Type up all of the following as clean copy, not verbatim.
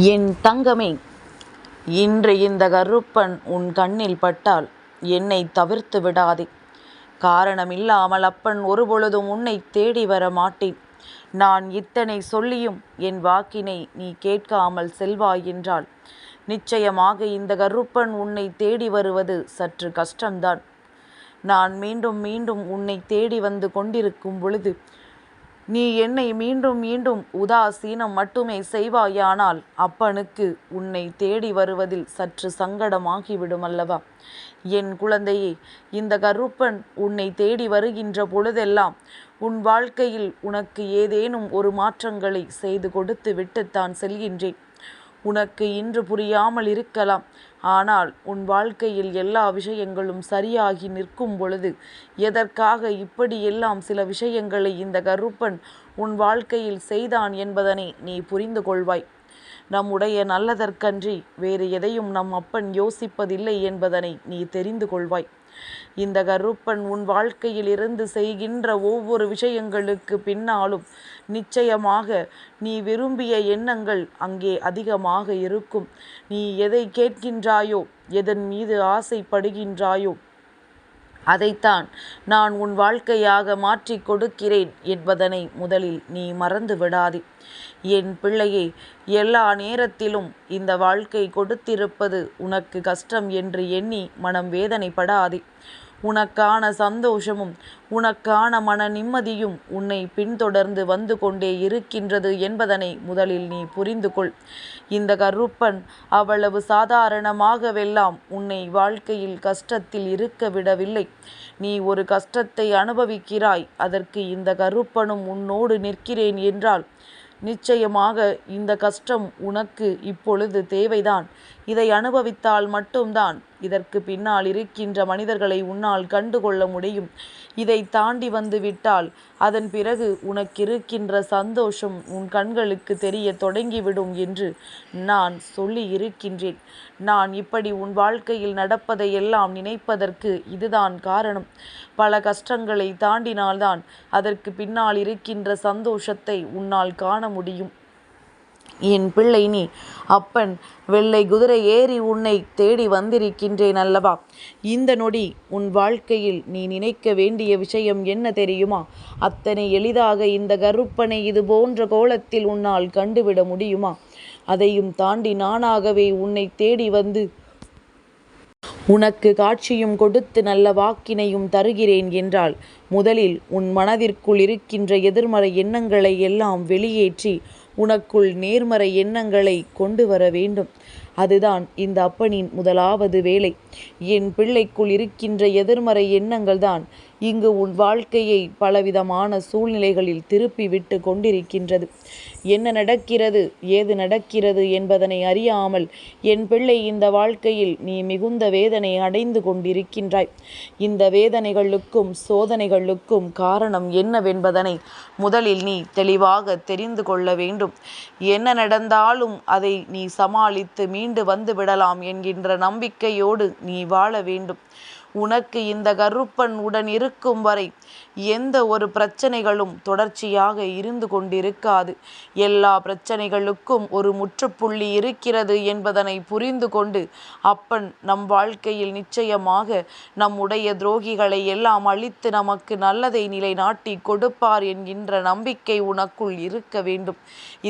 என் தங்கமே, இன்று இந்த கருப்பன் உன் கண்ணில் பட்டால் என்னை தவிர்த்து விடாதே. காரணமில்லாமல் அப்பன் ஒருபொழுதும் உன்னை தேடி வர மாட்டேன். நான் இத்தனை சொல்லியும் என் வாக்கினை நீ கேட்காமல் செல்வாய் என்றால் நிச்சயமாக இந்த கருப்பன் உன்னை தேடி வருவது சற்று கஷ்டம்தான். நான் மீண்டும் மீண்டும் உன்னை தேடி வந்து கொண்டிருக்கும் பொழுது நீ என்னை மீண்டும் மீண்டும் உதாசீனம் மட்டுமே செய்வாயானால் அப்பனுக்கு உன்னை தேடி வருவதில் சற்று சங்கடமாகிவிடும் அல்லவா? என் குழந்தையே, இந்த கருப்பன் உன்னை தேடி வருகின்ற பொழுதெல்லாம் உன் வாழ்க்கையில் உனக்கு ஏதேனும் ஒரு மாற்றங்களை செய்து கொடுத்து விட்டுத்தான் செல்கின்றேன். உனக்கு இன்று புரியாமல் இருக்கலாம். ஆனால் உன் வாழ்க்கையில் எல்லா விஷயங்களும் சரியாகி நிற்கும் பொழுது எதற்காக இப்படியெல்லாம் சில விஷயங்களை இந்த கருப்பன் உன் வாழ்க்கையில் செய்தான் என்பதனை நீ புரிந்து கொள்வாய். நம்முடைய நல்லதற்கன்றி வேறு எதையும் நம் அப்பன் யோசிப்பதில்லை என்பதனை நீ தெரிந்து கொள்வாய். இந்த கருப்பன் உன் வாழ்க்கையில் இருந்து செய்கின்ற ஒவ்வொரு விஷயங்களுக்கு பின்னாலும் நிச்சயமாக நீ விரும்பிய எண்ணங்கள் அங்கே அதிகமாக இருக்கும். நீ எதை கேட்கின்றாயோ, எதன் மீது ஆசைப்படுகின்றாயோ அதைத்தான் நான் உன் வாழ்க்கையாக மாற்றி கொடுக்கிறேன் என்பதனை முதலில் நீ மறந்து விடாதே. என் பிள்ளையே, எல்லா நேரத்திலும் இந்த வாழ்க்கை கொடுத்திருப்பது உனக்கு கஷ்டம் என்று எண்ணி மனம் வேதனைப்படாதே. உனக்கான சந்தோஷமும் உனக்கான மன நிம்மதியும் உன்னை பின்தொடர்ந்து வந்து கொண்டே இருக்கின்றது என்பதனை முதலில் நீ புரிந்து கொள். இந்த கருப்பன் அவ்வளவு சாதாரணமாகவெல்லாம் உன்னை வாழ்க்கையில் கஷ்டத்தில் இருக்க விடவில்லை. நீ ஒரு கஷ்டத்தை அனுபவிக்கிறாய், அதற்கு இந்த கருப்பனும் உன்னோடு நிற்கிறேன் என்றால் நிச்சயமாக இந்த கஷ்டம் உனக்கு இப்பொழுது தேவைதான். இதை அனுபவித்தால் மட்டும்தான் இதற்கு பின்னால் இருக்கின்ற மனிதர்களை உன்னால் கண்டுகொள்ள முடியும். இதை தாண்டி வந்து விட்டால் அதன் பிறகு உனக்கிருக்கின்ற சந்தோஷம் உன் கண்களுக்கு தெரிய தொடங்கிவிடும் என்று நான் சொல்லி இருக்கின்றேன். நான் இப்படி உன் வாழ்க்கையில் நடப்பதை எல்லாம் நினைப்பதற்கு இதுதான் காரணம். பல கஷ்டங்களை தாண்டினால்தான் அதற்கு பின்னால் இருக்கின்ற சந்தோஷத்தை உன்னால் காண முடியும். என் பிள்ளை, நீ அப்பன் வெள்ளை குதிரை ஏறி உன்னை தேடி வந்திருக்கின்றேன் அல்லவா? இந்த நொடி உன் வாழ்க்கையில் நீ நினைக்க வேண்டிய விஷயம் என்ன தெரியுமா? அத்தனை எளிதாக இந்த கருப்பனை இது போன்ற கோலத்தில் உன்னால் கண்டுவிட முடியுமா? அதையும் தாண்டி நானாகவே உன்னை தேடி வந்து உனக்கு காட்சியும் கொடுத்து நல்ல வாக்கினையும் தருகிறேன் என்றால் முதலில் உன் மனதிற்குள் இருக்கின்ற எதிர்மறை எண்ணங்களை எல்லாம் வெளியேற்றி உனக்குள் நேர்மறை எண்ணங்களை கொண்டு வர வேண்டும். அதுதான் இந்த அப்பனின் முதலாவது வேலை. என் பிள்ளைக்குள் இருக்கின்ற எதிர்மறை எண்ணங்கள் தான் இங்கு உன் வாழ்க்கையை பலவிதமான சூழ்நிலைகளில் திருப்பி விட்டு கொண்டிருக்கின்றது. என்ன நடக்கிறது, ஏது நடக்கிறது என்பதனை அறியாமல் என் பிள்ளை இந்த வாழ்க்கையில் நீ மிகுந்த வேதனை அடைந்து கொண்டிருக்கின்றாய். இந்த வேதனைகளுக்கும் சோதனைகளுக்கும் காரணம் என்னவென்பதனை முதலில் நீ தெளிவாக தெரிந்து கொள்ள வேண்டும். என்ன நடந்தாலும் அதை நீ சமாளித்து மீண்டு வந்து விடலாம் என்கின்ற நம்பிக்கையோடு நீ வாழ வேண்டும். உனக்கு இந்த கருப்பன் உடன் இருக்கும் வரை எந்த ஒரு பிரச்சனைகளும் தொடர்ச்சியாக இருந்து கொண்டிருக்காது. எல்லா பிரச்சனைகளுக்கும் ஒரு முற்றுப்புள்ளி இருக்கிறது என்பதனை புரிந்து கொண்டு அப்பன் நம் வாழ்க்கையில் நிச்சயமாக நம்முடைய துரோகிகளை எல்லாம் அழித்து நமக்கு நல்லதை நிலைநாட்டி கொடுப்பார் என்கின்ற நம்பிக்கை உனக்குள் இருக்க வேண்டும்.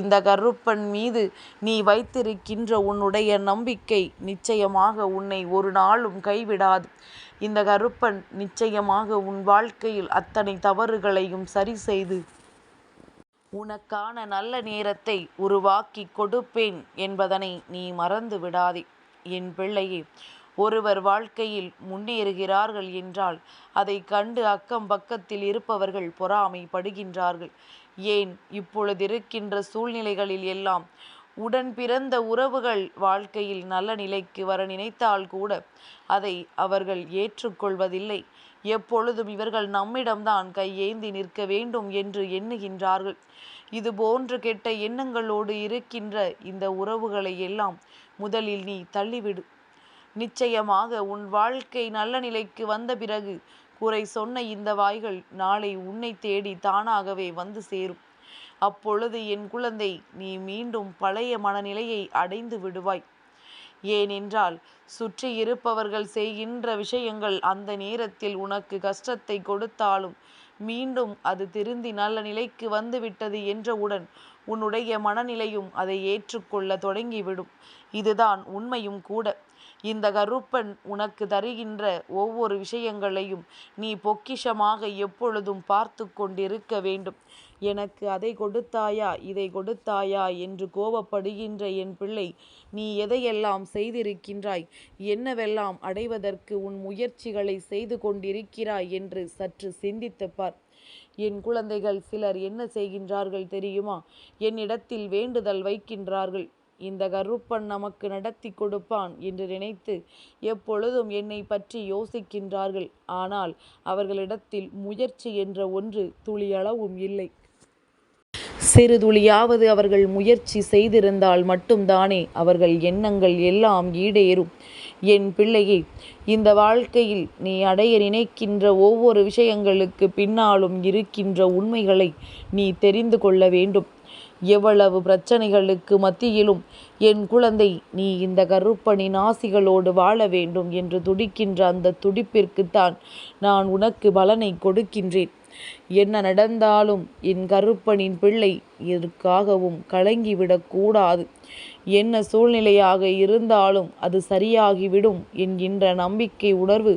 இந்த கருப்பன் மீது நீ வைத்திருக்கின்ற உன்னுடைய நம்பிக்கை நிச்சயமாக உன்னை ஒரு நாளும் கைவிடாது. இந்த கருப்பன் நிச்சயமாக உன் வாழ்க்கையில் அத்தனை தவறுகளையும் சரி செய்து உனக்கான நல்ல நேரத்தை உருவாக்கி கொடுப்பேன் என்பதனை நீ மறந்து விடாதே. என் பிள்ளையே, ஒருவர் வாழ்க்கையில் முன்னேறுகிறார்கள் என்றால் அதை கண்டு அக்கம் பக்கத்தில் இருப்பவர்கள் பொறாமைப்படுகின்றார்கள். ஏன், இப்பொழுது இருக்கின்ற சூழ்நிலைகளில் எல்லாம் உடன் பிறந்த உறவுகள் வாழ்க்கையில் நல்ல நிலைக்கு வர நினைத்தால் கூட அதை அவர்கள் ஏற்றுக்கொள்வதில்லை. எப்பொழுதும் இவர்கள் நம்மிடம்தான் கையேந்தி நிற்க வேண்டும் என்று எண்ணுகின்றார்கள். இது போன்று கெட்ட எண்ணங்களோடு இருக்கின்ற இந்த உறவுகளை எல்லாம் முதலில் நீ தள்ளிவிடு. நிச்சயமாக உன் வாழ்க்கை நல்ல நிலைக்கு வந்த பிறகு குறை சொன்ன இந்த வாய்கள் நாளை உன்னை தேடி தானாகவே வந்து சேரும். அப்பொழுது என் குழந்தை, நீ மீண்டும் பழைய மனநிலையை அடைந்து விடுவாய். ஏனென்றால் சுற்றி இருப்பவர்கள் செய்கின்ற விஷயங்கள் அந்த நேரத்தில் உனக்கு கஷ்டத்தை கொடுத்தாலும் மீண்டும் அது திருந்தி நல்ல நிலைக்கு வந்துவிட்டது என்றவுடன் உன்னுடைய மனநிலையும் அதை ஏற்றுக்கொள்ள தொடங்கிவிடும். இதுதான் உண்மையும் கூட. இந்த கருப்பன் உனக்கு தருகின்ற ஒவ்வொரு விஷயங்களையும் நீ பொக்கிஷமாக எப்பொழுதும் பார்த்து கொண்டிருக்க வேண்டும். எனக்கு அதை கொடுத்தாயா, இதை கொடுத்தாயா என்று கோபப்படுகின்ற என் பிள்ளை, நீ எதையெல்லாம் செய்திருக்கின்றாய், என்னவெல்லாம் அடைவதற்கு உன் முயற்சிகளை செய்து கொண்டிருக்கிறாய் என்று சற்று சிந்தித்துப் பார். என் குழந்தைகள் சிலர் என்ன செய்கின்றார்கள் தெரியுமா? என்னிடத்தில் வேண்டுதல் வைக்கின்றார்கள். இந்த கருப்பன் நமக்கு நடத்தி கொடுப்பான் என்று நினைத்து எப்பொழுதும் என்னை பற்றி யோசிக்கின்றார்கள். ஆனால் அவர்களிடத்தில் முயற்சி என்ற ஒன்று துளியளவும் இல்லை. சிறு துளியாவது அவர்கள் முயற்சி செய்திருந்தால் மட்டும்தானே அவர்கள் எண்ணங்கள் எல்லாம் ஈடேறும். என் பிள்ளையே, இந்த வாழ்க்கையில் நீ அடைய நினைக்கின்ற ஒவ்வொரு விஷயங்களுக்கு பின்னாலும் இருக்கின்ற உண்மைகளை நீ தெரிந்து கொள்ள வேண்டும். எவ்வளவு பிரச்சனைகளுக்கு மத்தியிலும் என் குழந்தை, நீ இந்த கருப்பனின் ஆசிகளோடு வாழ வேண்டும் என்று துடிக்கின்ற அந்த துடிப்பிற்குத்தான் நான் உனக்கு பலனை கொடுக்கின்றேன். என்ன நடந்தாலும் என் கருப்பனின் பிள்ளை எதற்காகவும் கலங்கிவிடக்கூடாது. என்ன சூழ்நிலையாக இருந்தாலும் அது சரியாகிவிடும் என்கின்ற நம்பிக்கை உணர்வு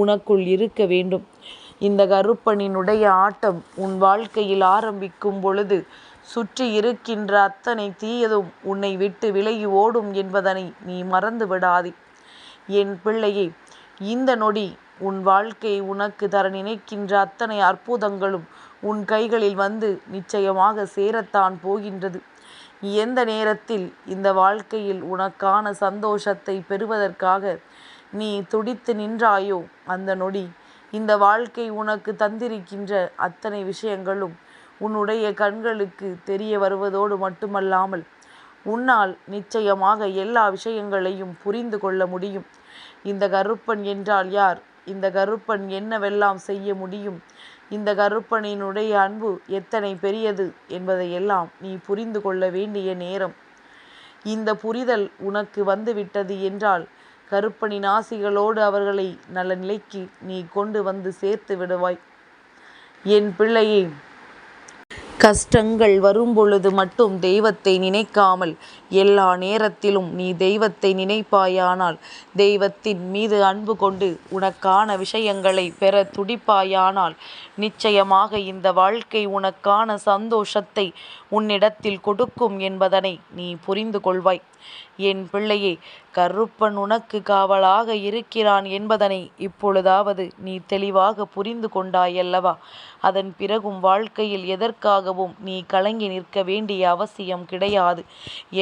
உனக்குள் இருக்க வேண்டும். இந்த கருப்பனினுடைய ஆட்டம் உன் வாழ்க்கையில் ஆரம்பிக்கும் பொழுது சுற்றி இருக்கின்ற அத்தனை தீயதும் உன்னை விட்டு விலகி ஓடும் என்பதனை நீ மறந்து விடாதே. என் பிள்ளையே, இந்த நொடி உன் வாழ்க்கை உனக்கு தர நினைக்கின்ற அத்தனை அற்புதங்களும் உன் கைகளில் வந்து நிச்சயமாக சேரத்தான் போகின்றது. எந்த நேரத்தில் இந்த வாழ்க்கையில் உனக்கான சந்தோஷத்தை பெறுவதற்காக நீ துடித்து நின்றாயோ அந்த நொடி இந்த வாழ்க்கை உனக்கு தந்திருக்கின்ற அத்தனை விஷயங்களும் உன்னுடைய கண்களுக்கு தெரிய வருவதோடு மட்டுமல்லாமல் உன்னால் நிச்சயமாக எல்லா விஷயங்களையும் புரிந்து கொள்ள முடியும். இந்த கருப்பன் என்றால் யார்? இந்த கருப்பன் என்னவெல்லாம் செய்ய முடியும்? இந்த கருப்பனினுடைய அன்பு எத்தனை பெரியது என்பதையெல்லாம் நீ புரிந்து கொள்ள வேண்டிய நேரம். இந்த புரிதல் உனக்கு வந்துவிட்டது என்றால் கருப்பனின் ஆசிகளோடு அவர்களை நல்ல நிலைக்கு நீ கொண்டு வந்து சேர்த்து விடுவாய். என் பிள்ளையே, கஷ்டங்கள் வரும்பொழுது மட்டும் தெய்வத்தை நினைக்காமல் எல்லா நேரத்திலும் நீ தெய்வத்தை நினைப்பாயானால், தெய்வத்தின் மீது அன்பு கொண்டு உனக்கான விஷயங்களை பெற துடிப்பாயானால் நிச்சயமாக இந்த வாழ்க்கை உனக்கான சந்தோஷத்தை உன்னிடத்தில் கொடுக்கும் என்பதனை நீ புரிந்து கொள்வாய். என் பிள்ளையே, கருப்பன் உனக்கு காவலாக இருக்கிறான் என்பதனை இப்பொழுதாவது நீ தெளிவாக புரிந்து கொண்டாயல்லவா? அதன் பிறகும் வாழ்க்கையில் எதற்காகவும் நீ கலங்கி நிற்க வேண்டிய அவசியம் கிடையாது.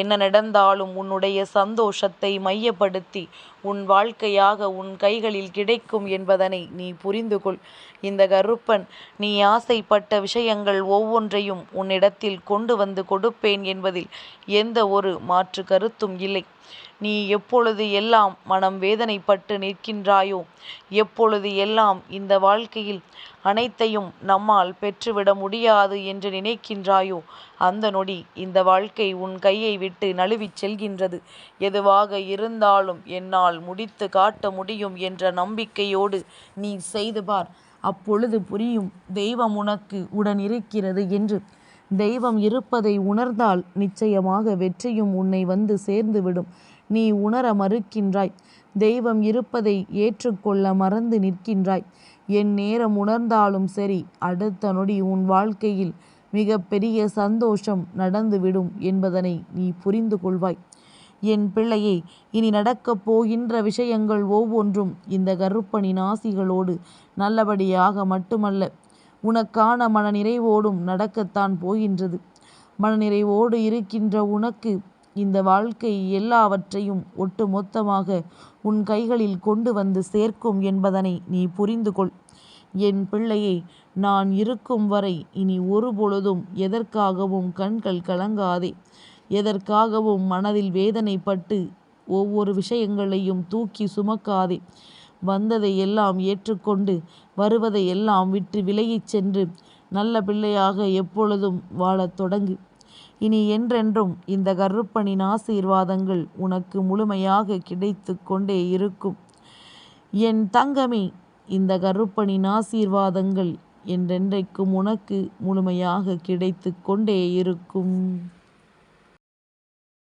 என்ன நடந்தாலும் உன்னுடைய சந்தோஷத்தை மையப்படுத்தி உன் வாழ்க்கையாக உன் கைகளில் கிடைக்கும் என்பதனை நீ புரிந்து கொள். இந்த கருப்பன் நீ ஆசைப்பட்ட விஷயங்கள் ஒவ்வொன்றையும் உன்னிடத்தில் கொண்டு வந்து கொடுப்பேன் என்பதில் எந்த ஒரு மாற்று கருத்தும் இல்லை. நீ எப்பொழுது எல்லாம் மனம் வேதனைப்பட்டு நிற்கின்றாயோ, எப்பொழுது எல்லாம் இந்த வாழ்க்கையில் அனைத்தையும் நம்மால் பெற்றுவிட முடியாது என்று நினைக்கின்றாயோ அந்த நொடி இந்த வாழ்க்கை உன் கையை விட்டு நழுவிச் செல்கின்றது. எதுவாக இருந்தாலும் என்னால் முடித்து காட்ட முடியும் என்ற நம்பிக்கையோடு நீ செய்து பார். அப்பொழுது புரியும் தெய்வம் உனக்கு உடன் இருக்கிறது என்று. தெய்வம் இருப்பதை உணர்ந்தால் நிச்சயமாக வெற்றியும் உன்னை வந்து சேர்ந்துவிடும். நீ உணர மறுக்கின்றாய். தெய்வம் இருப்பதை ஏற்றுக்கொள்ள மறந்து நிற்கின்றாய். என் நேரம் உணர்ந்தாலும் சரி, அடுத்த நொடி உன் வாழ்க்கையில் மிக பெரிய சந்தோஷம் நடந்துவிடும் என்பதனை நீ புரிந்து கொள்வாய். என் பிள்ளையே, இனி நடக்கப் போகின்ற விஷயங்கள் ஒவ்வொன்றும் இந்த கருப்பனின் ஆசிகளோடு நல்லபடியாக மட்டுமல்ல, உனக்கான மனநிறைவோடும் நடக்கத்தான் போகின்றது. மனநிறைவோடு இருக்கின்ற உனக்கு இந்த வாழ்க்கை எல்லாவற்றையும் ஒட்டு மொத்தமாக உன் கைகளில் கொண்டு வந்து சேர்க்கும் என்பதனை நீ புரிந்து கொள். என் பிள்ளையே, நான் இருக்கும் வரை இனி ஒருபொழுதும் எதற்காகவும் கண்கள் கலங்காதே. எதற்காகவும் மனதில் வேதனைப்பட்டு ஒவ்வொரு விஷயங்களையும் தூக்கி சுமக்காதே. வந்ததை எல்லாம் ஏற்றுக்கொண்டு வருவதை எல்லாம் விட்டு விலகிச் சென்று நல்ல பிள்ளையாக எப்பொழுதும் வாழத் தொடங்கு. இனி என்றென்றும் இந்த கருப்பனின் ஆசீர்வாதங்கள் உனக்கு முழுமையாக கிடைத்து கொண்டே இருக்கும். என் தங்கமே, இந்த கருப்பனின் ஆசீர்வாதங்கள் என்றென்றைக்கும் உனக்கு முழுமையாக கிடைத்து கொண்டே இருக்கும்.